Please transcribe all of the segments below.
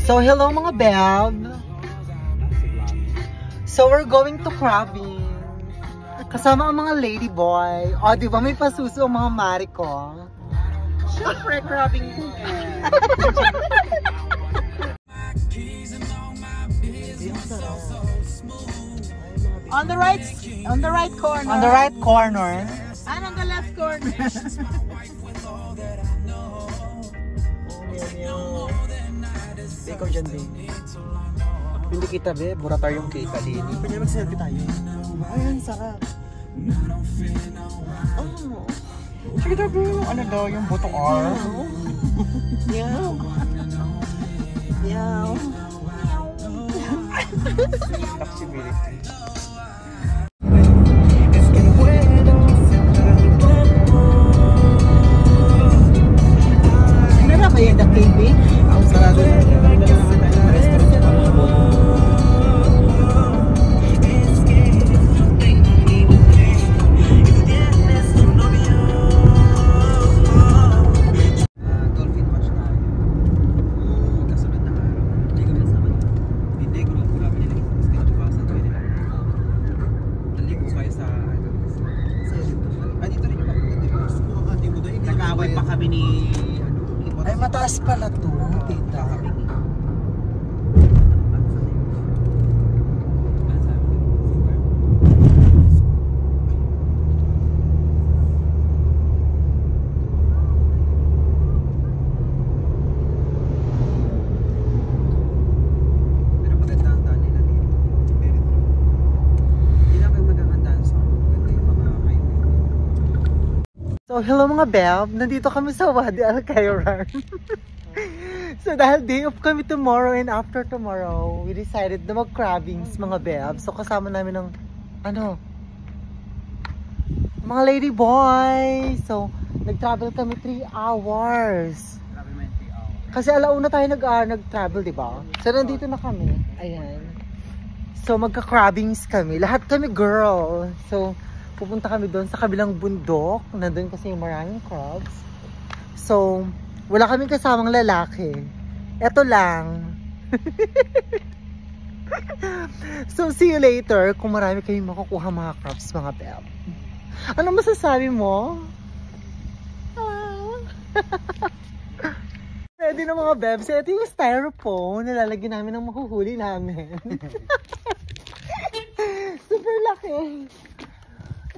So hello mga beb. So we're going to crabbing. Kasama ang mga lady boy. O di ba may pasuso ang mga mari ko? Siyempre crabbing ko. On the right corner. On the right corner. And on the left corner. Ikaw dyan din. Hindi kita be, buratar yung kita din. Pwede mag-selfie tayo. Ayan, sarap. Oh. Sige be, ano daw yung butong R? Yaw. Yaw. Flexibility. Meron ba yung the KB? Ang sarado na yun. Ay, mataas pala to, tita. So, hello mga beb. Nandito kami sa Wadi Al Khairan. So, dahil day off kami tomorrow and after tomorrow, we decided na mag-crabbings mga beb. So, kasama namin ng, mga lady boys. So, nag-travel kami 3 hours. Kasi alauna tayo nag-travel, diba? So, nandito na kami. Ayan. So, magka-crabbings kami. Lahat kami girl. So, pupunta kami doon sa kabilang bundok. Nandun kasi yung maraming crabs. So, wala kaming kasamang lalaki. Eto lang. So, see you later kung marami kayong makukuha mga crabs, mga beb. Ano masasabi mo? Ready na mga bebs. Ito yung styrofoam. Nalalagyan namin ng mahuhuli namin. Super laki.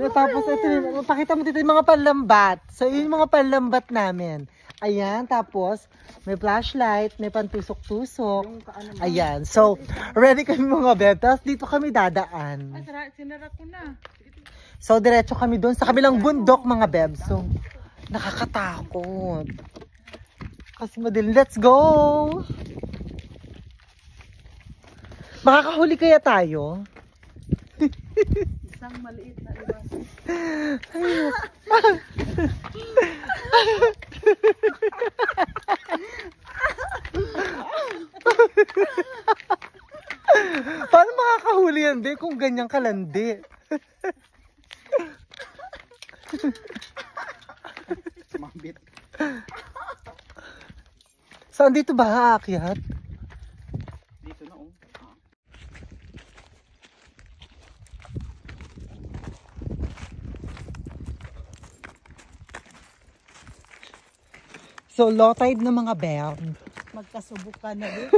Tapos ito, pakita mo dito yung mga panlambat. So, yun yung mga panlambat namin. Ayan, tapos may flashlight, may pantusok-tusok. Ayan, so ready kami mga beb. Tapos dito kami dadaan. Sinara ko na. So, diretso kami doon sa kabilang bundok mga beb. So, nakakatakot. Kasi madilim. Let's go! Makakahuli kaya tayo? Isang maliit na ibas. Paano makakahuli yan, be, kung ganyang kalandi? Mambit. Saan dito ba aakyat? Dito na, oh. So, low tide na mga beb. Magkasubukan na din.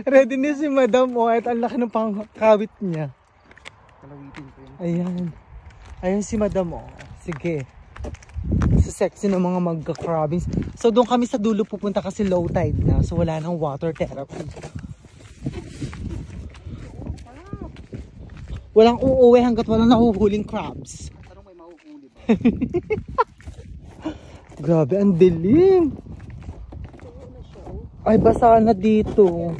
Ready na si Madam o at ang laki ng pangkawit niya. Kalawitin ko yun. Ayan. Ayan si Madam o. Sige. So, sexy ng mga magka-crabbings. So, doon kami sa dulo pupunta kasi low tide na. So, wala nang water therapy. Walang uuwi hanggat walang nahuhuling crabs. Tanong may mahuhuli ba? Grabe, ang dilim. Ay, basa na dito.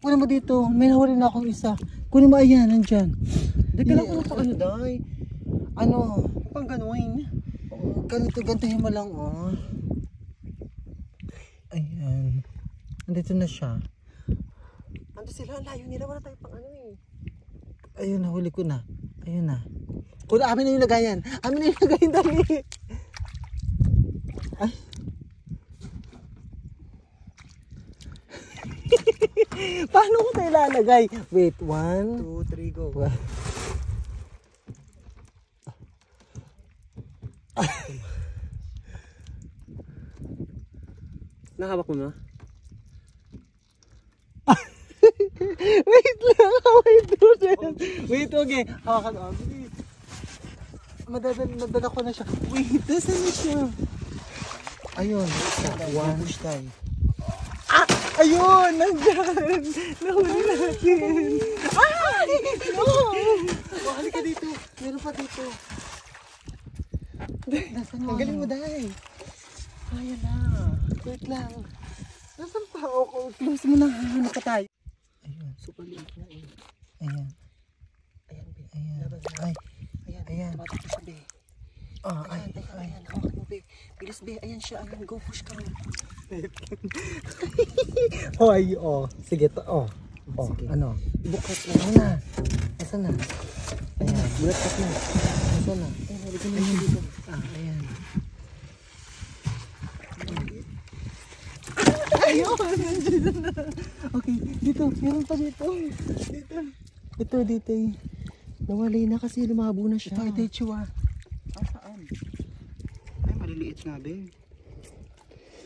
Kunin mo dito. May nahuli na akong isa. Kunin mo, ayan, nandyan. Hindi ka lang utak ano, day. Ano? Pang ganoin. Gantuhin mo lang, oh. Ayan. Nandito na siya. Ando sila, layo nila. Wala tayo pang ano eh. Ayun, nahuli ko na. Ayun na. Kunin, amin na yung lagayan. Amin na yung lagayan, dali. Ay. Paano ko tayo lalagay? Wait, 1, 2, 3, go. Nakahawak mo na? Wait lang, how I do that? Wait, okay. Hawakan mo. Madala ko na siya. Wait, nasa na siya? Ayun, one. Push tayo. Ah! Ayun! Nandyan! Nahuli natin! Ay! No! Oh, halika dito. Meron pa dito. Tanggalin mo dahil. Ayan na. Wait lang. Nasaan pa? O, Close mo na. Hanap pa tayo. ayun, super liit na eh. Ayan. Ayan, be. Ayan. Labas na. Ay. Ayan, Ayan. tumatakbo siya, be. Ah, ay. Ayan, teka, ayan. Hawak mo, be. Bilis, be. Ayan siya. Ayan, go push ka. Hoy, oh. Sige to. Oh. Oh, Sige. ano? Bukas na. Ano na? Asan na? Ayan. Bulat ka na. Asan na? Ayan, halika na siya dito. Ah, ayan. Ayun, nandiyan na. Okay, dito. Meron pa dito. Dito. Ito, dito eh. Nawalay na kasi lumabo na siya. Ito, chiwa. Saan? Ay, maliliit nga, be.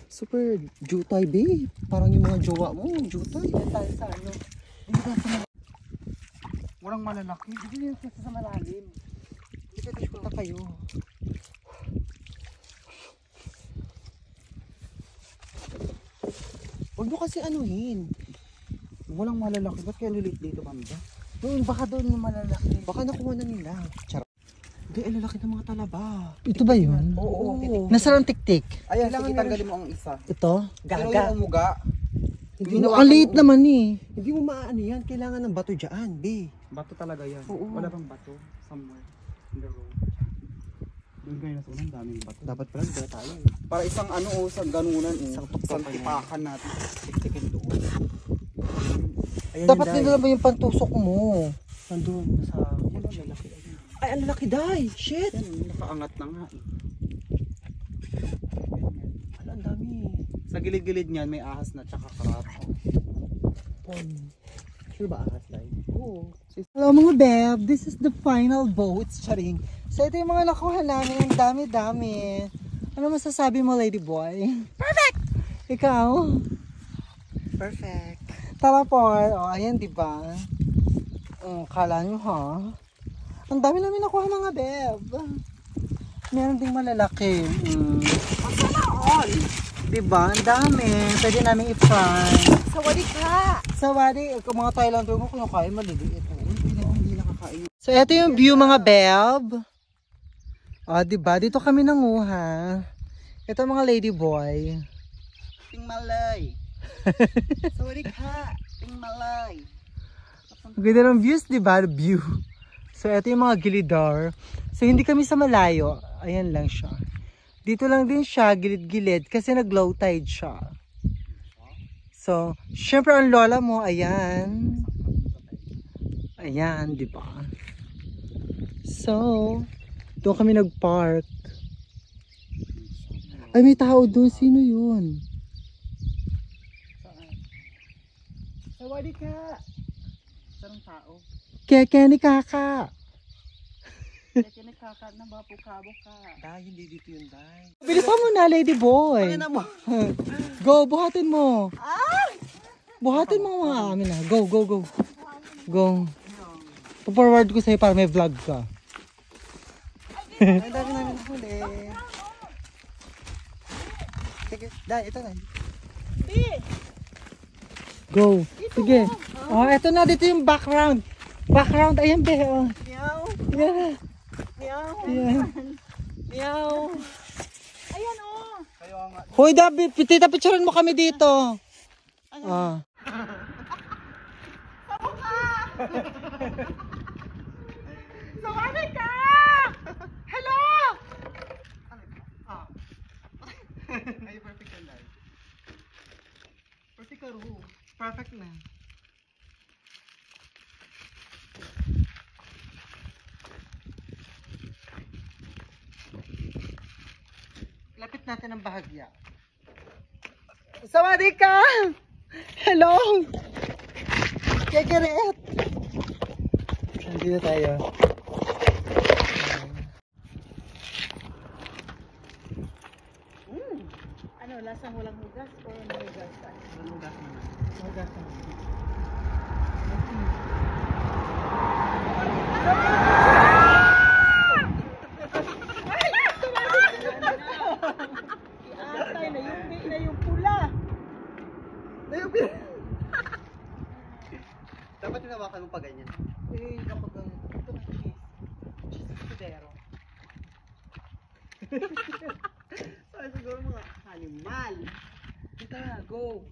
Super jutay, babe. Parang yung mga jowa mo. Jutay. Dito tayo sa ano. Dito tayo sa walang malalaki. Dito tayo sa malalim. Dito tayo punta kayo. Huwag mo kasi anuhin. Walang malalaki. Ba't kaya lilit dito, banda? Doon, baka doon yung malalaki. Baka nakuha na nila. Charot. Hindi, ang lalaki ng mga talaba. Ito ba yun? Oo. Nasarang tiktik. Ayan, Kailangan sige, meron tanggalin mo ang isa. Ito? Pero yung umuga. Hindi Yung mo, ang liit naman eh. Hindi mo maano yan. Kailangan ng bato dyan, be. Bato talaga yan. Oo. Wala bang bato? Somewhere in the road. Doon kayo nasa unang daming bato. Dapat pala dito tayo. Para isang ano o, sa ganunan o. Isang tuktok Isang pa yan. tupakan natin. Tiktikin doon. Ayan Dapat yung nila dahil. ba yung pantusok mo? Nandun, nasa... Yan ang lalaki. Ay, ang laki dahil. Shit! Yan, nakaangat na nga eh. Ala, ang dami. Sa gilid-gilid niyan may ahas na tsaka karat. Sure ba ahas tayo? Oo. Hello mga beb, this is the final boat. Charing. So ito yung mga nakuha namin. Ang dami-dami. Ano masasabi mo, lady boy? Perfect! Ikaw? Perfect. Tara po. O, ayan, diba? Kala nyo, ha? Ang dami namin nakuha mga beb. Meron ding malalaki. Diba? Ang dami. Pwede namin i-fry. Sawadi ka! Sawari, kung mga Thailander mo, kung kain maliliit. Hindi nakakain. So, ito yung view mga beb. O, diba? Dito kami nanguha. Ito mga lady boy. Ting malay. Sorry ka. Ting malay. Ang ganda ng views, diba? The view. So, ito yung mga gilidar. So, hindi kami sa malayo. Ayan lang siya. Dito lang din siya, gilid-gilid. Kasi nag-low tide siya. So, syempre ang lola mo, ayan. Ayan, di ba? So, doon kami nag-park. Ay, may tao doon. Sino yun? Sorry ka. Sarang tao. Keke ni Kaka. Kaya kinakaka na ba po kabo ka. Dahil hindi dito yun, dahil. Bilisan mo na, lady boy. Ano mo? Go, buhatin mo. Buhatin mo mga amin na. Go, go, go. Go. Pa-forward ko sa'yo para may vlog ka. Ang dami namin huli. Sige, dahil, ito na. Go. Sige. Oh, eto na. Dito yung background. Background. Ayan, be. Oh. Meow! Ayan. Meow! Ayan. Meow! Ayan o. Kayo nga. Hoy, Dabi. Tita, picturean mo kami dito. Ah. Sorry ka. Hello. Ay, perfect yan dahil. Perfect ka ro. Perfect na. Lapit natin ang bahagya. Sawadee ka! Hello! Kekeret! Nandito tayo. Ano, lasang walang hugas o may hugas? Walang hugas naman. Hugas naman. Iatay na yung pula. Dapat tinawakan mo pa ganyan. Eh, kapag ito na cheese. Cheese escudero. Ay, siguro mga animal. Dito na, go.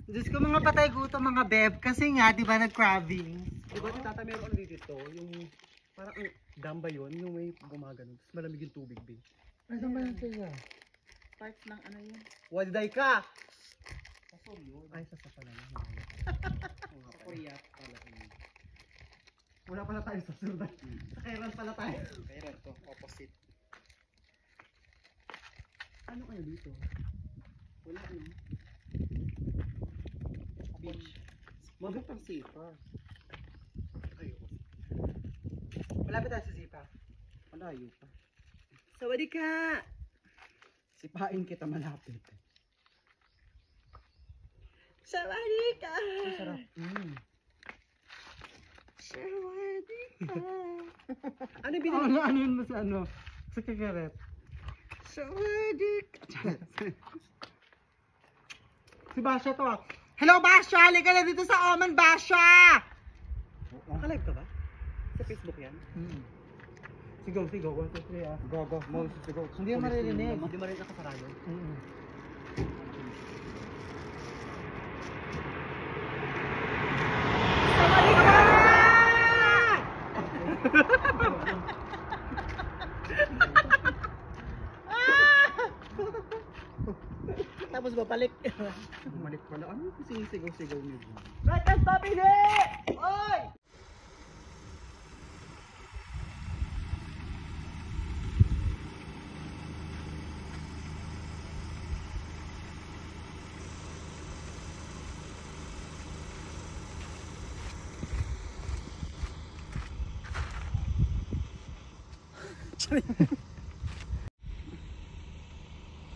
Diyos ko mga patay gutom mga beb. Kasi nga, di ba nag-crabbing? Diba si tata meron ano dito? Yung parang ang dam ba yun? Yung may gumagano. Tapos malamig yung tubig, be. Ano ba yun sa'yo? Part ng ano yun. Wadiday ka! Kasol yun. Ay, sasa pala na. Korea. Wala pala tayo sa surda. Sa Kairan pala tayo. Kairan to, opposite. Ano kayo dito? Wala ano. Beach. Mabot ang sipa. Ayoko. Malapit tayo sa sipa. Malayo pa. Sawadee ka! Sipain kita malapit. Sawadee ka! Sarap. Sawadee ka! Ano binili? Ano yun mo sa ano? Sa kakaret. Sawadee ka! Si Basha to ah. Hello Basha! Halika na dito sa Oman Basha! Naka-live ka ba? Sa Facebook yan? Sigaw, sigaw. 1, 2, 3 ah. Go, go. Mo, sigaw. Hindi mo maririnig. Hindi mo rin nakasarado. Tapos babalik. Bumalik pala. Ano yung sinisigaw-sigaw niyo? Right and stop in it! Oy!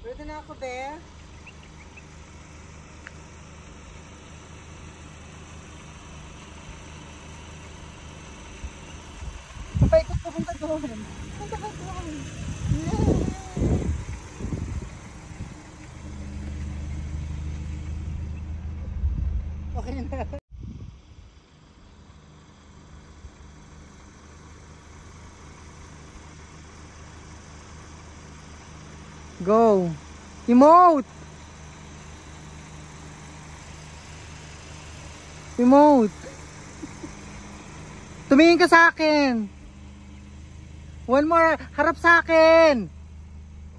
Pwede na ako, be. Papaikot ko punta doon. Punta ka doon. Okay na. Go! Emote! Emote! Tumingin ka sa akin! One more! Harap sa akin!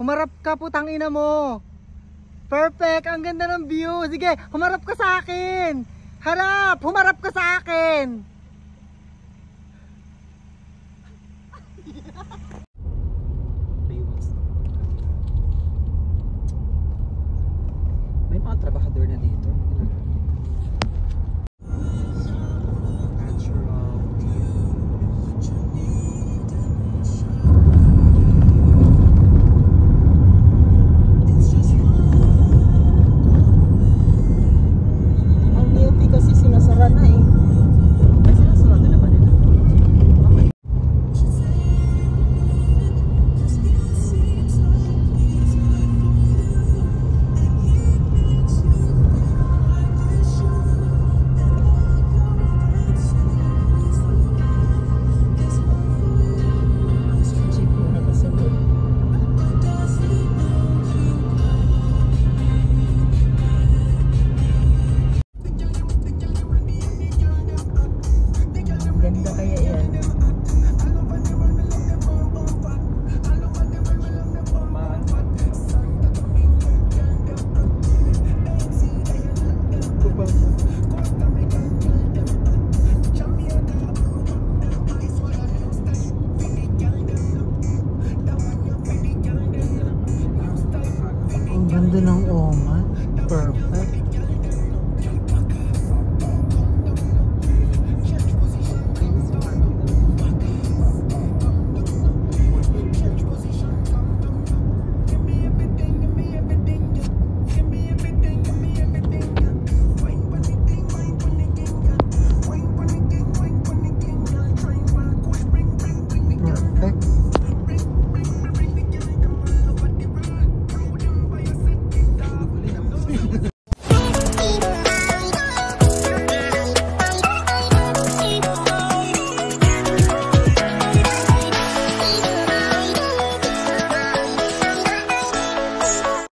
Humarap ka, putang ina mo! Perfect! Ang ganda ng view! Sige, humarap ka sa akin! Harap! Humarap ka sa akin! May mga trabahador na dito. Ang beauty kasi sinasara na eh. Ay, sinasarado na ba nila? Okay. Ganda kaya yan. Ang ganda ng Oman. Perfect.